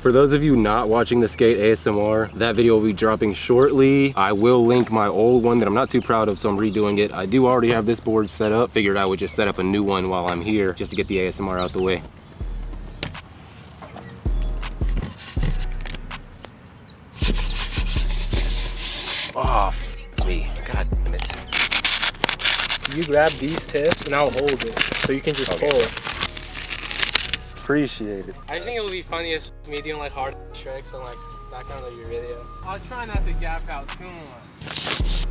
For those of you not watching the skate ASMR, that video will be dropping shortly. I will link my old one that I'm not too proud of, so I'm redoing it. I do already have this board set up. Figured I would just set up a new one while I'm here just to get the ASMR out the way. Oh, me. God damn it. You grab these tips and I'll hold it, so you can just pull it. Appreciate it. I just think it would be funniest me doing like hard tricks on like background of your video. I'll try not to gap out too much.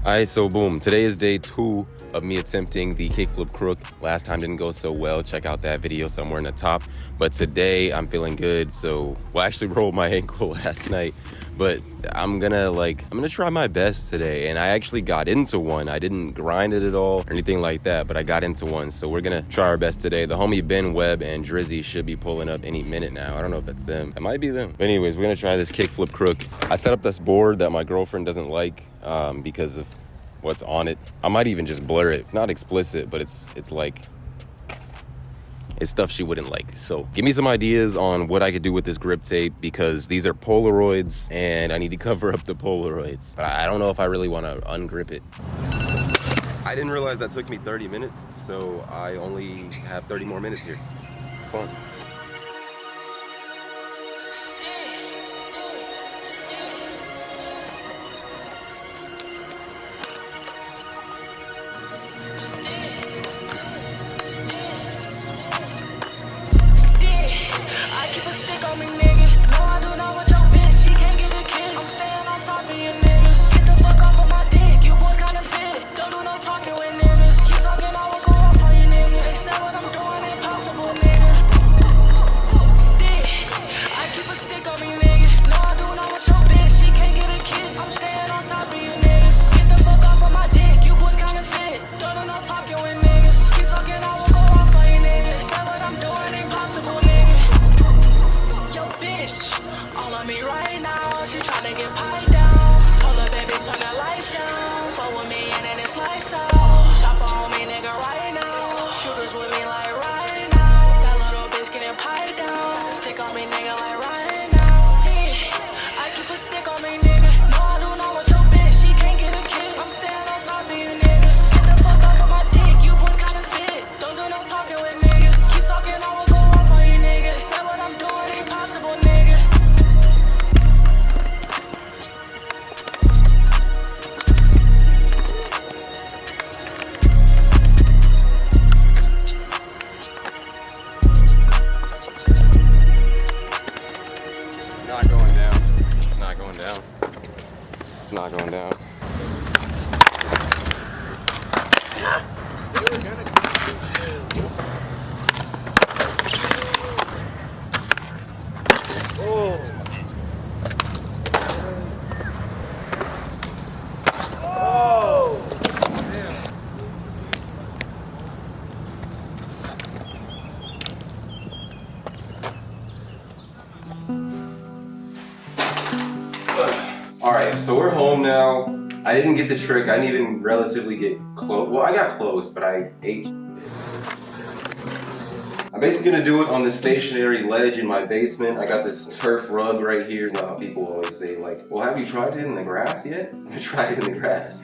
Alright, so boom, today is day 2 of me attempting the kickflip crook. Last time didn't go so well. Check out that video somewhere in the top. But today I'm feeling good. So, well, I actually rolled my ankle last night, but I'm gonna try my best today. And I actually got into one. I didn't grind it at all or anything like that, but I got into one. So we're gonna try our best today. The homie Ben Webb and Drizzy should be pulling up any minute now. I don't know if that's them. It might be them. But anyways, we're gonna try this kickflip crook. I set up this board that my girlfriend doesn't like because of what's on it. I might even just blur it. It's not explicit, but it's stuff she wouldn't like. So give me some ideas on what I could do with this grip tape, because these are Polaroids and I need to cover up the Polaroids. But I don't know if I really want to ungrip it. I didn't realize that took me 30 minutes, so I only have 30 more minutes here. Fun. Alright, so we're home now. I didn't get the trick. I didn't even relatively get close. Well, I got close, but I ate. I'm basically gonna do it on the stationary ledge in my basement. I got this turf rug right here. You know how people always say, like, well, have you tried it in the grass yet? I tried it in the grass.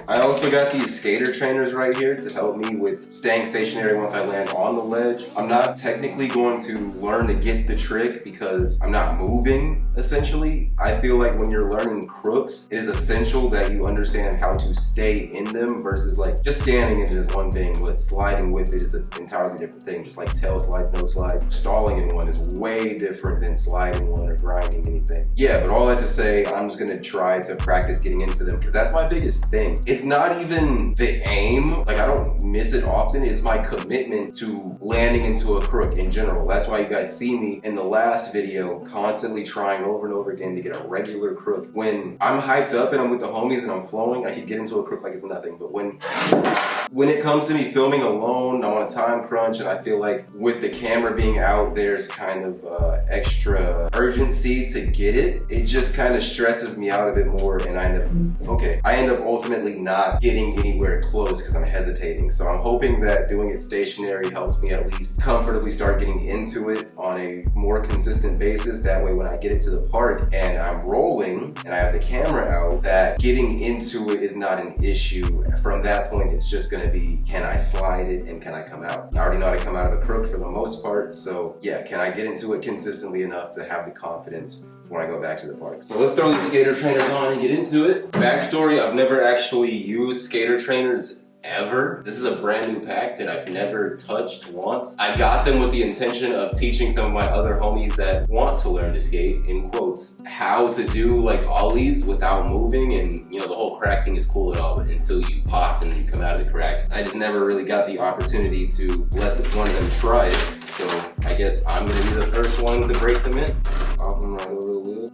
I also got these skater trainers right here to help me with staying stationary once I land on the ledge. I'm not technically going to learn to get the trick because I'm not moving, essentially. I feel like when you're learning crooks, it is essential that you understand how to stay in them versus like just standing in it is one thing, but sliding with it is an entirely different thing. Just like tail slides, no slide. Stalling in one is way different than sliding one or grinding anything. Yeah, but all that to say, I'm just gonna try to practice getting into them because that's my biggest thing. It's not even the aim. Like, I don't miss it often. It's my commitment to landing into a crook in general. That's why you guys see me in the last video constantly trying over and over again to get a regular crook. When I'm hyped up and I'm with the homies and I'm flowing, I could get into a crook like it's nothing. But when it comes to me filming alone, I'm on a time crunch, and I feel like with the camera being out, there's kind of extra urgency to get it. It just kind of stresses me out a bit more, and I end up ultimately not getting anywhere close because I'm hesitating. So I'm hoping that doing it stationary helps me at least comfortably start getting into it on a more consistent basis. That way when I get it to the park and I'm rolling and I have the camera out, that getting into it is not an issue. From that point, it's just gonna be, can I slide it and can I come out? I already know how to come out of a crook for the most part, so yeah, can I get into it consistently enough to have the confidence when I go back to the park? So let's throw these skater trainers on and get into it. Backstory, I've never actually used skater trainers ever. This is a brand new pack that I've never touched once. I got them with the intention of teaching some of my other homies that want to learn to skate, in quotes, how to do like ollies without moving. And you know, the whole crack thing is cool and all, but until you pop and you come out of the crack, I just never really got the opportunity to let one of them try it. So I guess I'm gonna be the first one to break them in. Pop them right over the wheel.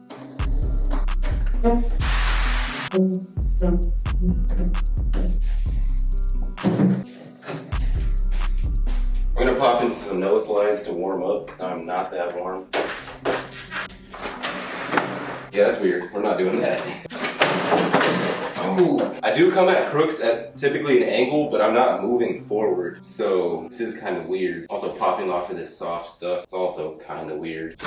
I'm gonna pop into some nose slides to warm up because I'm not that warm. Yeah, that's weird. We're not doing that. Oh, I do come at crooks at typically an angle, but I'm not moving forward. So this is kind of weird. Also popping off of this soft stuff, it's also kind of weird.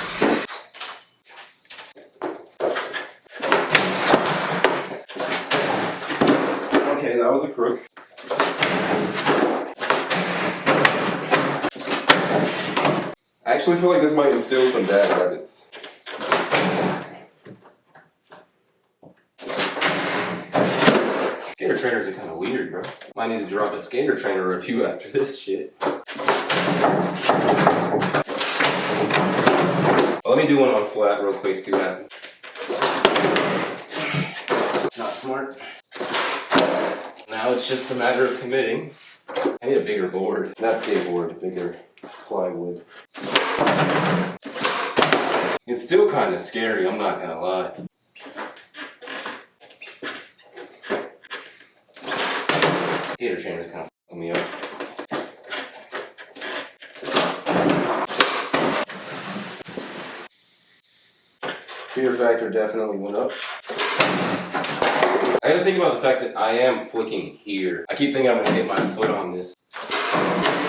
Okay, that was a crook. I actually feel like this might instill some bad habits. Skater trainers are kind of weird, bro. Might need to drop a skater trainer review after this shit. Well, let me do one on flat real quick, see what happens. Not smart. Now it's just a matter of committing. I need a bigger board. Not skateboard, bigger plywood. It's still kind of scary, I'm not gonna lie. Skater trainers kind of fucking me up. Fear factor definitely went up. I gotta think about the fact that I am flicking here. I keep thinking I'm gonna hit my foot on this.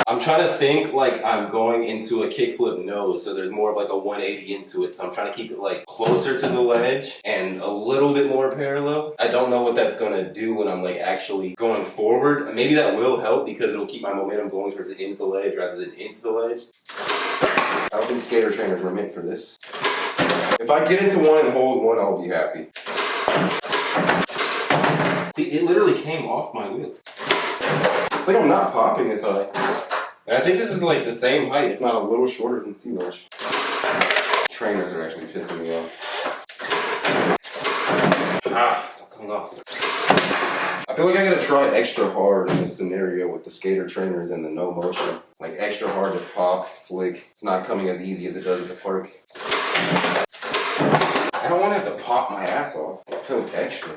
I'm trying to think like I'm going into a kickflip nose, so there's more of like a 180 into it. So I'm trying to keep it like closer to the ledge and a little bit more parallel. I don't know what that's gonna do when I'm like actually going forward. Maybe that will help because it'll keep my momentum going towards the end of the ledge rather than into the ledge. I don't think skater trainers were meant for this. If I get into one and hold one, I'll be happy. See, it literally came off my wheel. It's like I'm not popping as high. And I think this is like the same height, if not a little shorter than C-Ledge. Trainers are actually pissing me off. Ah, it's not coming off. I feel like I gotta try extra hard in this scenario with the skater trainers and the no motion. Like extra hard to pop, flick. It's not coming as easy as it does at the park. I don't want to have to pop my ass off. It feels extra.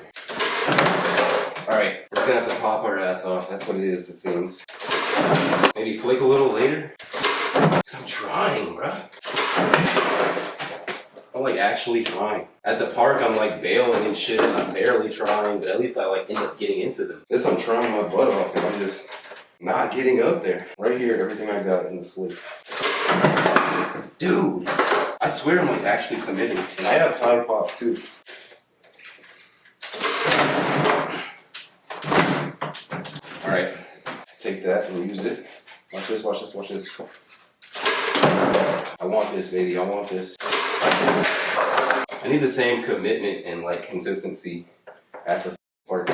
Alright, we're just gonna have to pop our ass off. That's what it is, it seems. Maybe flick a little later? Because I'm trying, bruh. I'm like actually trying. At the park, I'm like bailing and shit, and I'm barely trying, but at least I like end up getting into them. This, I'm trying my butt off, and I'm just not getting up there. Right here, everything I got in the flick. Dude, I swear I'm like actually committing. And I have high pop too. Alright, let's take that and use it. Watch this, watch this, watch this. I want this, baby, I want this. I need the same commitment and like consistency at the park.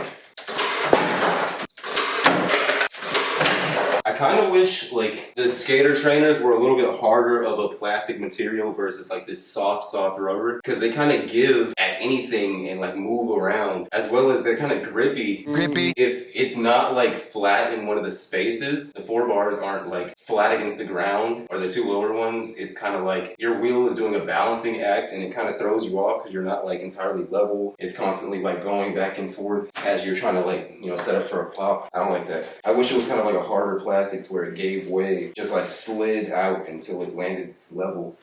I kind of wish like the skater trainers were a little bit harder of a plastic material versus like this soft rubber, because they kind of give at anything and like move around, as well as they're kind of grippy. If it's not like flat in one of the spaces, the 4 bars aren't like flat against the ground, or the 2 lower ones, it's kind of like your wheel is doing a balancing act and it kind of throws you off because you're not like entirely level. It's constantly like going back and forth as you're trying to like, you know, set up for a pop. I don't like that. I wish it was kind of like a harder plastic to where it gave way, just like slid out until it landed level.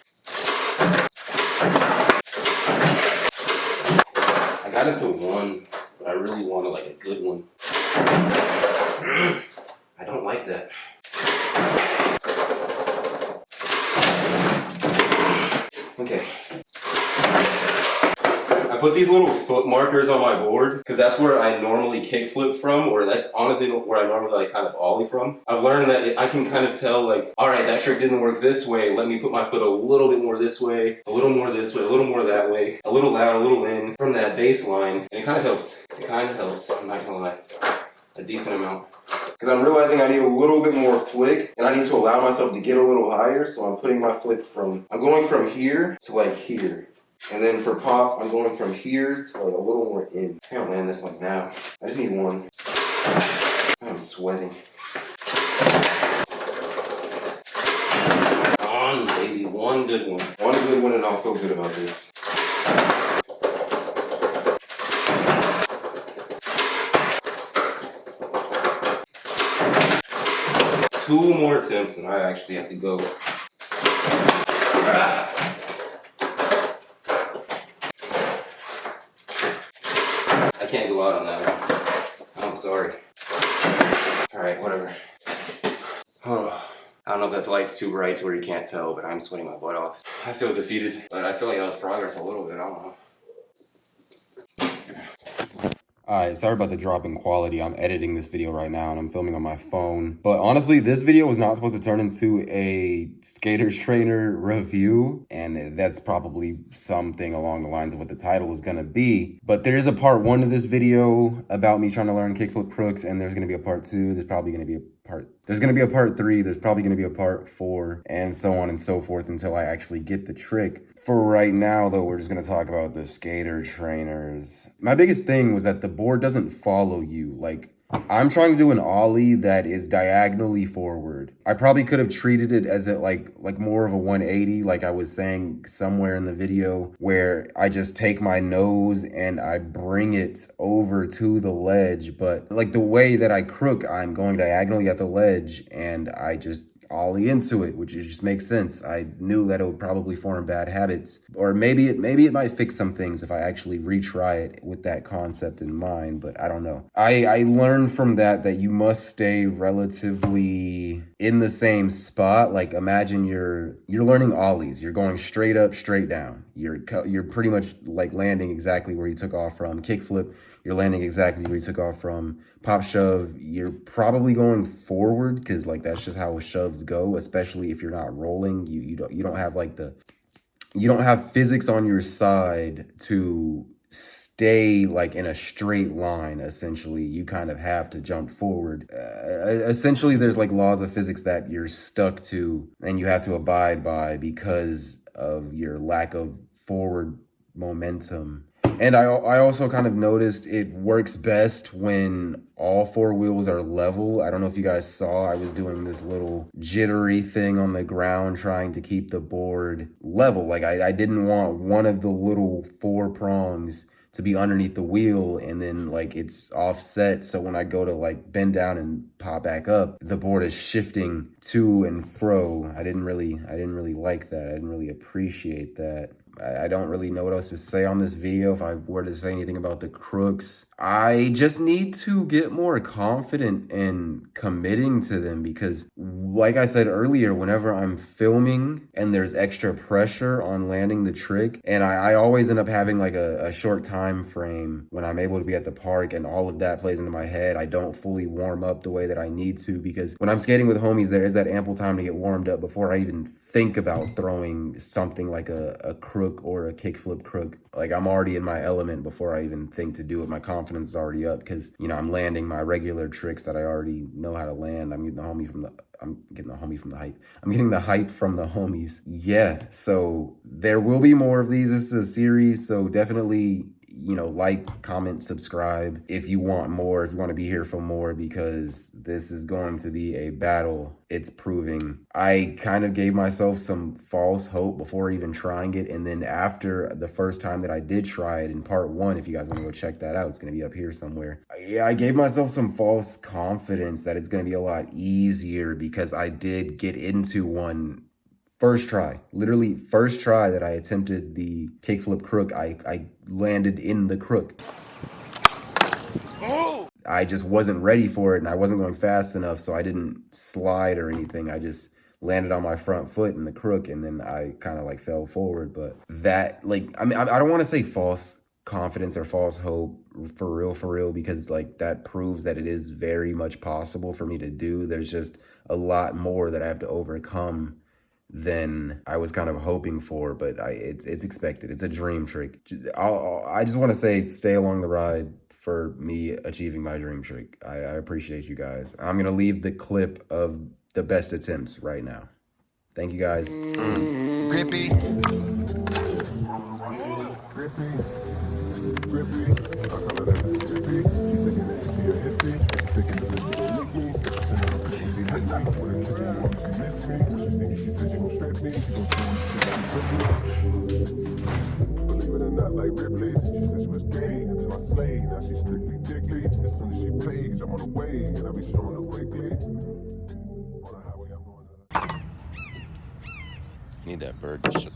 I got into one, but I really wanted like a good one. I don't like that. Okay. I put these little foot markers on my board because that's where I normally kickflip from, or that's honestly where I normally like kind of ollie from. I've learned that I can kind of tell like, all right, that trick didn't work this way. Let me put my foot a little bit more this way, a little more this way, a little more that way, a little out, a little in from that baseline. And it kind of helps. It kind of helps. I'm not gonna lie. A decent amount. Because I'm realizing I need a little bit more flick and I need to allow myself to get a little higher. So I'm putting my foot I'm going from here to like here. And then for pop, I'm going from here to like a little more in. I can't land this like now. I just need one. I'm sweating. On, baby. One good one. One good one and I'll feel good about this. Two more attempts and I actually have to go. I can't go out on that one. I'm sorry. Alright, whatever. Oh, I don't know if that light's too bright to where you can't tell, but I'm sweating my butt off. I feel defeated, but I feel like that was progress a little bit. I don't know. Alright, sorry about the drop in quality. I'm editing this video right now and I'm filming on my phone. But honestly, this video was not supposed to turn into a skater trainer review. And that's probably something along the lines of what the title is going to be. But there is a part 1 of this video about me trying to learn kickflip crooks. And there's going to be a part 2. There's probably going to be a part 3. There's probably going to be a part 4. And so on and so forth until I actually get the trick. For right now, though, we're just going to talk about the skater trainers. My biggest thing was that the board doesn't follow you. Like, I'm trying to do an ollie that is diagonally forward. I probably could have treated it as like more of a 180, like I was saying somewhere in the video, where I just take my nose and I bring it over to the ledge. But like the way that I crook, I'm going diagonally at the ledge and I just ollie into it, which just makes sense. I knew that it would probably form bad habits, or maybe it might fix some things if I actually retry it with that concept in mind, but I don't know. I learned from that you must stay relatively in the same spot. Like imagine you're learning ollies. You're going straight up, straight down. You're pretty much like landing exactly where you took off from. Kickflip, you're landing exactly where you took off from. Pop shove, you're probably going forward because like that's just how shoves go, especially if you're not rolling. You don't have like you don't have physics on your side to stay like in a straight line. Essentially, you kind of have to jump forward. Essentially, there's like laws of physics that you're stuck to and you have to abide by because of your lack of forward momentum. And I also kind of noticed it works best when all 4 wheels are level. I don't know if you guys saw, I was doing this little jittery thing on the ground trying to keep the board level. Like I didn't want one of the little 4 prongs to be underneath the wheel and then like it's offset. So when I go to like bend down and pop back up, the board is shifting to and fro. I didn't really like that. I didn't really appreciate that. I don't really know what else to say on this video. If I were to say anything about the crooks, I just need to get more confident in committing to them because like I said earlier, whenever I'm filming and there's extra pressure on landing the trick, and I always end up having like a short time frame when I'm able to be at the park and all of that plays into my head. I don't fully warm up the way that I need to because when I'm skating with homies, there is that ample time to get warmed up before I even think about throwing something like a crook crook or a kickflip crook. Like, I'm already in my element before I even think to do it. My confidence is already up because, you know, I'm landing my regular tricks that I already know how to land. I'm getting the homie from the hype. I'm getting the hype from the homies. Yeah, so there will be more of these. This is a series, so definitely, you know, like, comment, subscribe if you want more, if you want to be here for more, because this is going to be a battle. It's proving. I kind of gave myself some false hope before even trying it, and then after the first time that I did try it in part 1, if you guys want to go check that out, it's going to be up here somewhere. Yeah, I gave myself some false confidence that it's going to be a lot easier because I did get into one first try, literally first try that I attempted the kickflip crook. I landed in the crook. Oh! I just wasn't ready for it and I wasn't going fast enough, so I didn't slide or anything. I just landed on my front foot in the crook and then I kind of like fell forward. But that, like, I mean, I don't want to say false confidence or false hope for real, because like that proves that it is very much possible for me to do. There's just a lot more that I have to overcome than I was kind of hoping for, but it's expected. It's a dream trick. I just want to say, stay along the ride for me achieving my dream trick. I appreciate you guys. I'm gonna leave the clip of the best attempts right now. Thank you guys. Grippy. Grippy. I call her that grippy. She thinking that she a hippie. She thinking that she gon' lick me. She hit me. When I kiss her, woman, she miss me. When she see me, she said she gon' strip me. She gon' tell me she gon' strip me. Believe it or not, like Ripley's. She said she was gay until I slayed. Now she's strictly dickly. As soon as she plays, I'm on the way, and I be showing her quickly. On the highway, I'm going to... I need that bird to shut